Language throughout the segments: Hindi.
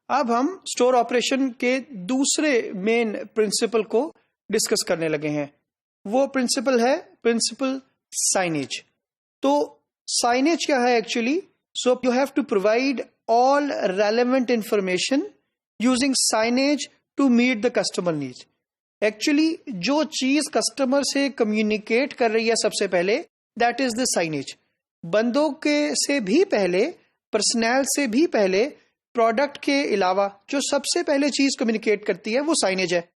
अब हम स्टोर ऑपरेशन के दूसरे मेन प्रिंसिपल को डिस्कस करने लगे हैं। वो प्रिंसिपल है प्रिंसिपल साइनेज। तो साइनेज क्या है actually? So you have to provide all relevant information using signage to meet the customer needs. Actually जो चीज कस्टमर से कम्युनिकेट कर रही है सबसे पहले, दैट इज द साइनेज। बंदों के से भी पहले, पर्सनल से भी पहले, प्रोडक्ट के अलावा जो सबसे पहले चीज कम्युनिकेट करती है वो साइनेज है।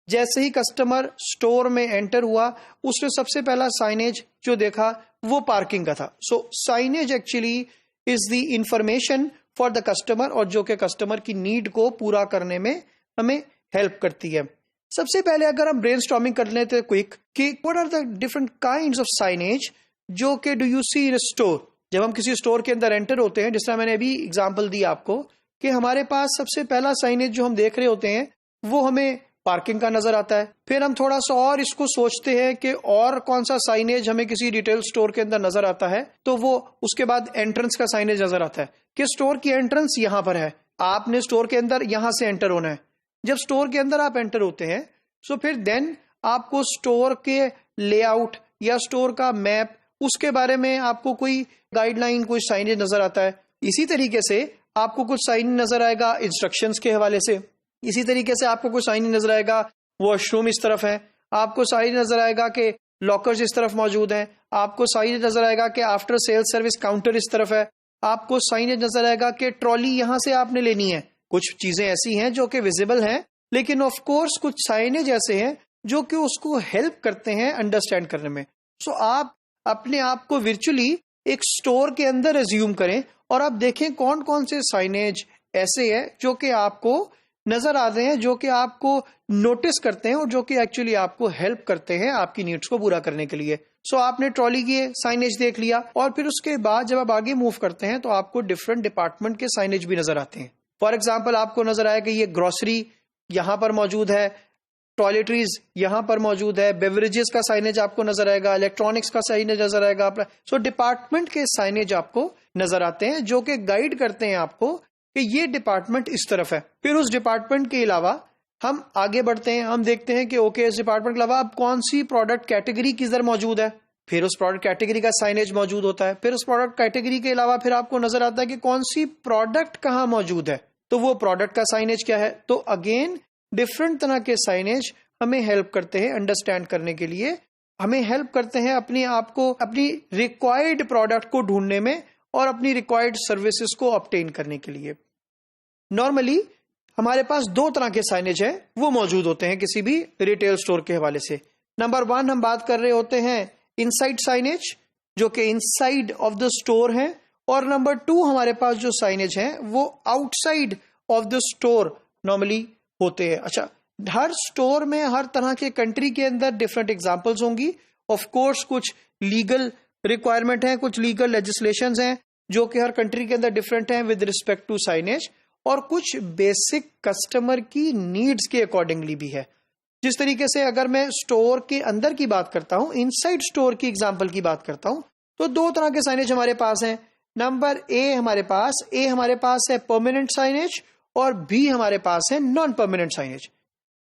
जैसे ही कस्टमर स्टोर में एंटर हुआ, उसने सबसे पहला साइनेज जो देखा वो पार्किंग का था। So signage actually is the information for the customer, और जो कि कस्टमर की नीड को पूरा करने में हमें हेल्प करती है। सबसे पहले अगर हम ब्रेनस्टॉर्मिंग कर लेते हैं क्विक कि what are the different kinds of signage जो कि do you see in store. जब हम किसी स्टोर के अंदर एंटर होते हैं, जिस तरह मैंने अभी एग्जांपल दी आपको कि हमारे पास सबसे पहला साइनेज जो हम देख रहे होते हैं वो हमें पार्किंग का नजर आता है। फिर हम थोड़ा सा और इसको सोचते हैं कि और कौन सा साइनेज हमें किसी रिटेल स्टोर के अंदर नजर आता है, तो वो उसके बाद एंट्रेंस का साइनेज नजर आता है कि स्टोर की एंट्रेंस यहाँ पर है, आपने स्टोर के अंदर यहां से एंटर होना है। जब स्टोर के अंदर आप एंटर होते हैं सो फिर देन आपको स्टोर के लेआउट या स्टोर का मैप, उसके बारे में आपको कोई गाइडलाइन, कोई साइनेज नजर आता है। इसी तरीके से आपको कुछ साइन नजर आएगा इंस्ट्रक्शंस के हवाले से। इसी तरीके से आपको कुछ साइन नजर आएगा वॉशरूम इस तरफ है, आपको साइन नजर आएगा कि लॉकर्स इस तरफ मौजूद हैं, आपको साइन नजर आएगा कि आफ्टर सेल सर्विस काउंटर इस तरफ है, आपको साइन नजर आएगा कि ट्रॉली यहां से आपने लेनी है। कुछ चीजें ऐसी हैं जो कि विजिबल हैं, लेकिन ऑफ कोर्स कुछ साइनेज ऐसे हैं जो कि उसको हेल्प करते हैं अंडरस्टैंड करने में। सो आप अपने आप को वर्चुअली एक स्टोर के अंदर एज्यूम करें और आप देखें कौन कौन से साइनेज ऐसे हैं जो कि आपको नजर आते हैं, जो कि आपको नोटिस करते हैं और जो कि एक्चुअली आपको हेल्प करते हैं आपकी नीड्स को पूरा करने के लिए। सो आपने ट्रॉली के साइनेज देख लिया और फिर उसके बाद जब आप आगे मूव करते हैं तो आपको डिफरेंट डिपार्टमेंट के साइनेज भी नजर आते हैं। फॉर एग्जाम्पल आपको नजर आया कि ये ग्रोसरी यहां पर मौजूद है, टॉयलेटरीज यहां पर मौजूद है, बेवरेजेस का साइनेज आपको नजर आएगा, इलेक्ट्रॉनिक्स का साइनेज नजर आएगा। सो डिपार्टमेंट के साइनेज आपको नजर आते हैं जो कि गाइड करते हैं आपको कि ये डिपार्टमेंट इस तरफ है। फिर उस डिपार्टमेंट के अलावा हम आगे बढ़ते हैं, हम देखते हैं कि ओके इस डिपार्टमेंट के अलावा अब कौन सी प्रोडक्ट कैटेगरी किधर मौजूद है, फिर उस प्रोडक्ट कैटेगरी का साइनेज मौजूद होता है। फिर उस प्रोडक्ट कैटेगरी के अलावा फिर आपको नजर आता है कि कौन सी प्रोडक्ट कहाँ मौजूद है, तो वो प्रोडक्ट का साइनेज क्या है। तो अगेन डिफरेंट तरह के साइनेज हमें हेल्प करते हैं अंडरस्टैंड करने के लिए, हमें हेल्प करते हैं अपने आप को अपनी रिक्वायर्ड प्रोडक्ट को ढूंढने में और अपनी रिक्वायर्ड सर्विसेज को ऑब्टेन करने के लिए। नॉर्मली हमारे पास दो तरह के साइनेज है, वो मौजूद होते हैं किसी भी रिटेल स्टोर के हवाले से। नंबर 1 हम बात कर रहे होते हैं इनसाइड साइनेज जो कि इनसाइड ऑफ द स्टोर है, और नंबर 2 हमारे पास जो साइनेज है वो outside of the store normally होते हैं। अच्छा, हर स्टोर में हर तरह के कंट्री के अंदर डिफरेंट एग्जांपल्स होंगी। ऑफ कोर्स कुछ लीगल रिक्वायरमेंट है, कुछ लीगल लेजिस्लेशंस हैं जो कि हर कंट्री के अंदर डिफरेंट हैं विद रिस्पेक्ट टू साइनेज, और कुछ बेसिक कस्टमर की नीड्स के अकॉर्डिंगली भी है। जिस तरीके से अगर मैं स्टोर के अंदर की बात करता हूं, इनसाइड स्टोर की एग्जांपल की बात करता हूं, तो दो तरह के साइनेज हमारे पास हैं। नंबर ए हमारे पास है परमानेंट साइनेज और बी हमारे पास है नॉन परमानेंट साइनेज।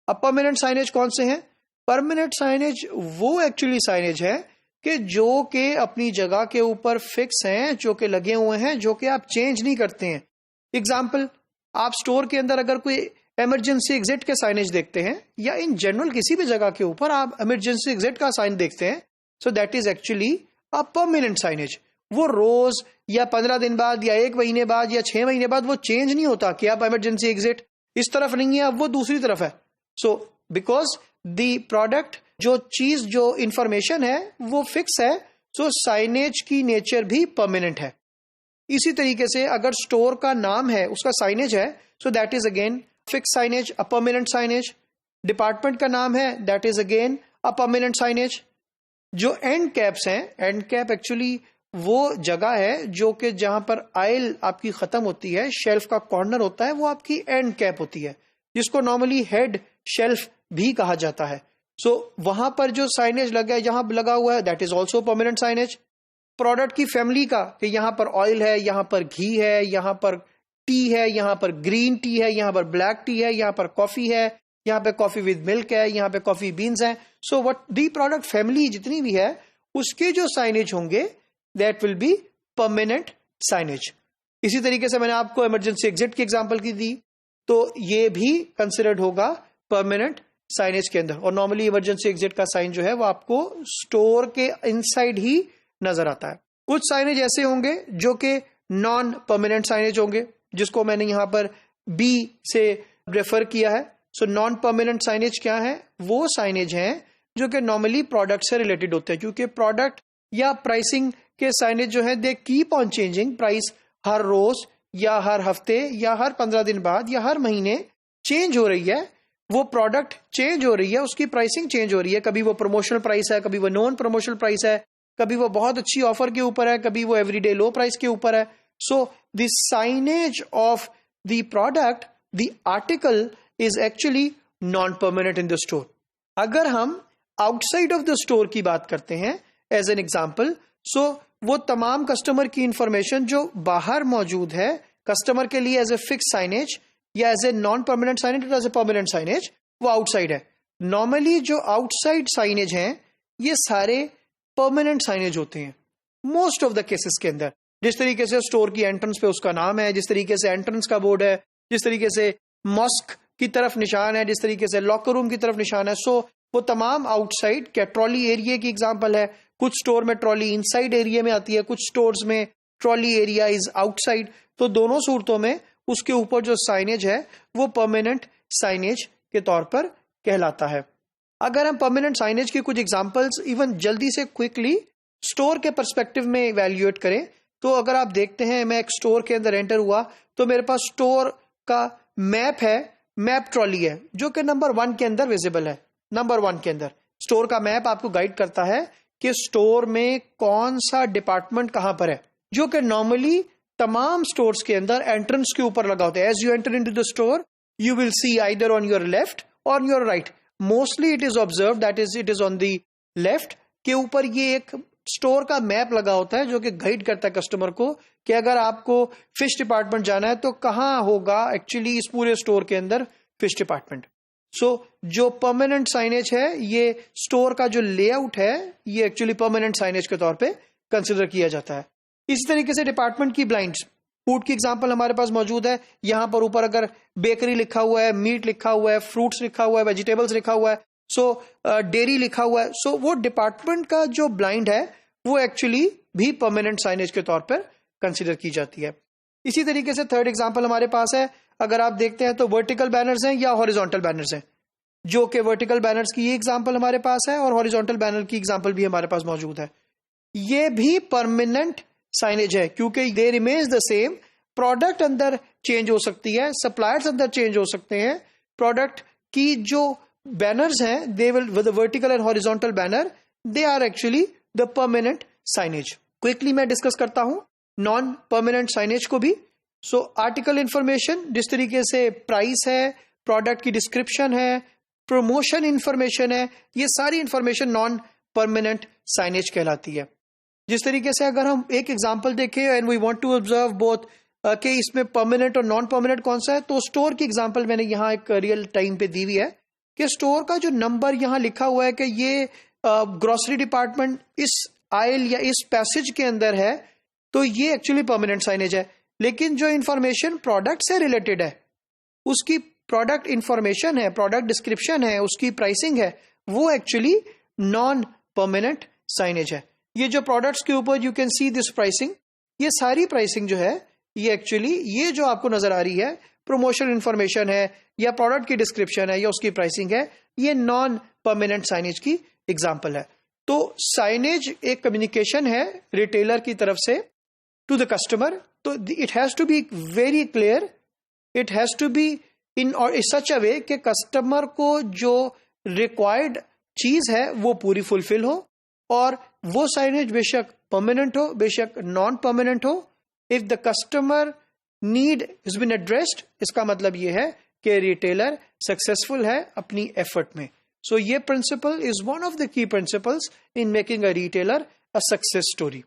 अब परमानेंट साइनेज कौन से हैं? परमानेंट साइनेज वो एक्चुअली साइनेज है कि जो कि अपनी जगह के ऊपर फिक्स हैं, जो कि लगे हुए हैं, जो कि आप चेंज नहीं करते हैं। एग्जाम्पल, आप स्टोर के अंदर अगर कोई इमरजेंसी एग्जिट के साइनेज देखते हैं या इन जनरल किसी भी जगह के ऊपर आप इमरजेंसी एग्जिट का साइन देखते हैं, so that is actually a permanent signage. वो रोज या 15 दिन बाद या 1 महीने बाद या 6 महीने बाद वो चेंज नहीं होता कि आप इमरजेंसी एग्जिट इस तरफ नहीं है, अब वो दूसरी तरफ है। सो बिकॉज द प्रोडक्ट, जो चीज, जो इंफॉर्मेशन है वो फिक्स है, सो साइनेज की नेचर भी परमानेंट है। इसी तरीके से अगर स्टोर का नाम है, उसका साइनेज है, so that is again fix signage, a permanent signage. Department का नाम है, that is again a permanent signage. जो एंड कैप्स हैं, एंड कैप एक्चुअली वो जगह है जो कि जहां पर आयल आपकी खत्म होती है, शेल्फ का कॉर्नर होता है, वो आपकी एंड कैप होती है, जिसको नॉर्मली हेड शेल्फ भी कहा जाता है। सो वहां पर जो साइनेज जहां लगा हुआ है, that is also permanent signage. Product की फैमिली का कि यहां पर ऑयल है, यहां पर घी है, यहां पर टी है, यहाँ पर ग्रीन टी है, यहाँ पर ब्लैक टी है, यहाँ पर कॉफी है, यहाँ पे कॉफी विद मिल्क है, यहाँ पे कॉफी बीन्स है. So what the product family जितनी भी है उसके जो साइनेज होंगे that will be permanent signage. इसी तरीके से मैंने आपको इमरजेंसी एग्जिट की एग्जांपल की दी, तो ये भी कंसिडर्ड होगा परमानेंट साइनेज के अंदर. और नॉर्मली इमरजेंसी एग्जिट का साइन जो है वो आपको स्टोर के इनसाइड ही नजर आता है. कुछ साइनेज ऐसे होंगे जो कि नॉन परमानेंट साइनेज होंगे, जिसको मैंने यहां पर बी से रेफर किया है. सो नॉन परमानेंट साइनेज क्या है? वो साइनेज हैं जो कि नॉर्मली प्रोडक्ट से रिलेटेड होते हैं, क्योंकि प्रोडक्ट या प्राइसिंग के साइनेज जो है they keep on changing. Price हर रोज या हर हफ्ते या हर 15 दिन बाद या हर महीने चेंज हो रही है. वो प्रोडक्ट चेंज हो रही है, उसकी प्राइसिंग चेंज हो रही है. कभी वो प्रमोशनल प्राइस है, कभी वो नॉन प्रमोशनल प्राइस है, कभी वो बहुत अच्छी ऑफर के ऊपर है, कभी वो एवरीडे लो प्राइस के ऊपर है. So the signage of the product, the article is actually non permanent in the store. अगर हम आउटसाइड ऑफ द स्टोर की बात करते हैं एज एन एग्जाम्पल, सो वो तमाम कस्टमर की इंफॉर्मेशन जो बाहर मौजूद है कस्टमर के लिए एज ए फिक्स साइनेज या as a non permanent signage as a permanent signage, वो आउटसाइड है. नॉर्मली जो आउटसाइड साइनेज हैं ये सारे परमानेंट साइनेज होते हैं मोस्ट ऑफ द केसेस के अंदर. जिस तरीके से स्टोर की एंट्रेंस पे उसका नाम है, जिस तरीके से एंट्रेंस का बोर्ड है, जिस तरीके से मॉस्क की तरफ निशान है, जिस तरीके से लॉकर रूम की तरफ निशान है, सो वो तमाम आउटसाइड. क्या ट्रॉली एरिया की एग्जांपल है, कुछ स्टोर में ट्रॉली इनसाइड एरिया में आती है, कुछ स्टोर्स में ट्रॉली एरिया इज आउटसाइड. तो दोनों सूरतों में उसके ऊपर जो साइनेज है वो परमानेंट साइनेज के तौर पर कहलाता है. अगर हम परमानेंट साइनेज की कुछ एग्जांपल्स इवन जल्दी से क्विकली स्टोर के पर्सपेक्टिव में इवैल्यूएट करें, तो अगर आप देखते हैं मैं एक स्टोर के अंदर एंटर हुआ तो मेरे पास स्टोर का मैप है, मैप ट्रॉली है जो कि नंबर 1 के अंदर विजिबल है. नंबर 1 के अंदर स्टोर का मैप आपको गाइड करता है कि स्टोर में कौन सा डिपार्टमेंट कहां पर है, जो कि नॉर्मली तमाम स्टोर्स के अंदर एंट्रेंस के ऊपर लगा होता है. As you enter into the store you will see either on your left और your right. Mostly it is observe that it is on the left के ऊपर ये एक स्टोर का मैप लगा होता है जो कि गाइड करता है कस्टमर को कि अगर आपको फिश डिपार्टमेंट जाना है तो कहां होगा एक्चुअली इस पूरे स्टोर के अंदर फिश डिपार्टमेंट. सो जो परमानेंट साइनेज है ये स्टोर का जो लेआउट है ये एक्चुअली परमानेंट साइनेज के तौर पे कंसिडर किया जाता है. इसी तरीके से डिपार्टमेंट की ब्लाइंड्स, फूड की एग्जांपल हमारे पास मौजूद है. यहां पर ऊपर अगर बेकरी लिखा हुआ है, मीट लिखा हुआ है, फ्रूट्स लिखा हुआ है, वेजिटेबल्स लिखा हुआ है, सो डेयरी लिखा हुआ है, सो वो डिपार्टमेंट का जो ब्लाइंड है वो एक्चुअली भी परमानेंट साइनेज के तौर पर कंसिडर की जाती है. इसी तरीके से थर्ड एग्जांपल हमारे पास है, अगर आप देखते हैं तो वर्टिकल बैनर्स हैं या हॉरिजॉन्टल बैनर्स हैं, जो कि वर्टिकल बैनर्स की ये एग्जांपल हमारे पास है और हॉरिजॉन्टल बैनर की एग्जांपल भी हमारे पास मौजूद है. ये भी परमानेंट साइनेज है क्योंकि दे रिमेन्स द सेम. प्रोडक्ट अंदर चेंज हो सकती है, सप्लायर्स अंदर चेंज हो सकते हैं. प्रोडक्ट की जो बैनर्स हैं they will with vertical and horizontal banner they are actually the permanent signage. Quickly मैं डिस्कस करता हूं नॉन परमानेंट साइनेज को भी. सो आर्टिकल इंफॉर्मेशन, जिस तरीके से प्राइस है, प्रोडक्ट की डिस्क्रिप्शन है, प्रमोशन इंफॉर्मेशन है, ये सारी इंफॉर्मेशन नॉन परमानेंट साइनेज कहलाती है. जिस तरीके से अगर हम एक एग्जांपल देखें and we want to observe both कि इसमें परमानेंट और नॉन परमानेंट कौन सा है, तो स्टोर की एग्जांपल मैंने यहाँ एक रियल टाइम पे दी हुई है कि स्टोर का जो नंबर यहाँ लिखा हुआ है कि ये ग्रोसरी डिपार्टमेंट इस आयल या इस पैसेज के अंदर है, तो ये एक्चुअली परमानेंट साइनेज है. लेकिन जो इंफॉर्मेशन प्रोडक्ट से रिलेटेड है, उसकी प्रोडक्ट इंफॉर्मेशन है, प्रोडक्ट डिस्क्रिप्शन है, उसकी प्राइसिंग है, वो एक्चुअली नॉन परमानेंट साइनेज है. ये जो प्रोडक्ट्स के ऊपर you can see this pricing, ये सारी प्राइसिंग जो है ये एक्चुअली ये जो आपको नजर आ रही है प्रमोशन इंफॉर्मेशन है या प्रोडक्ट की डिस्क्रिप्शन है या उसकी प्राइसिंग है, ये नॉन परमानेंट साइनेज की एग्जांपल है. तो साइनेज एक कम्युनिकेशन है रिटेलर की तरफ से टू द कस्टमर. तो it has to be very clear, it has to be in और सच अ वे कि कस्टमर को जो रिक्वायर्ड चीज है वो पूरी फुलफिल हो, और वो साइनेज बेशक परमानेंट हो बेशक नॉन परमानेंट हो. If the customer need has been addressed, इसका मतलब ये है कि रिटेलर सक्सेसफुल है अपनी एफर्ट में. सो ये principle is one of the key principles in making a retailer a success story.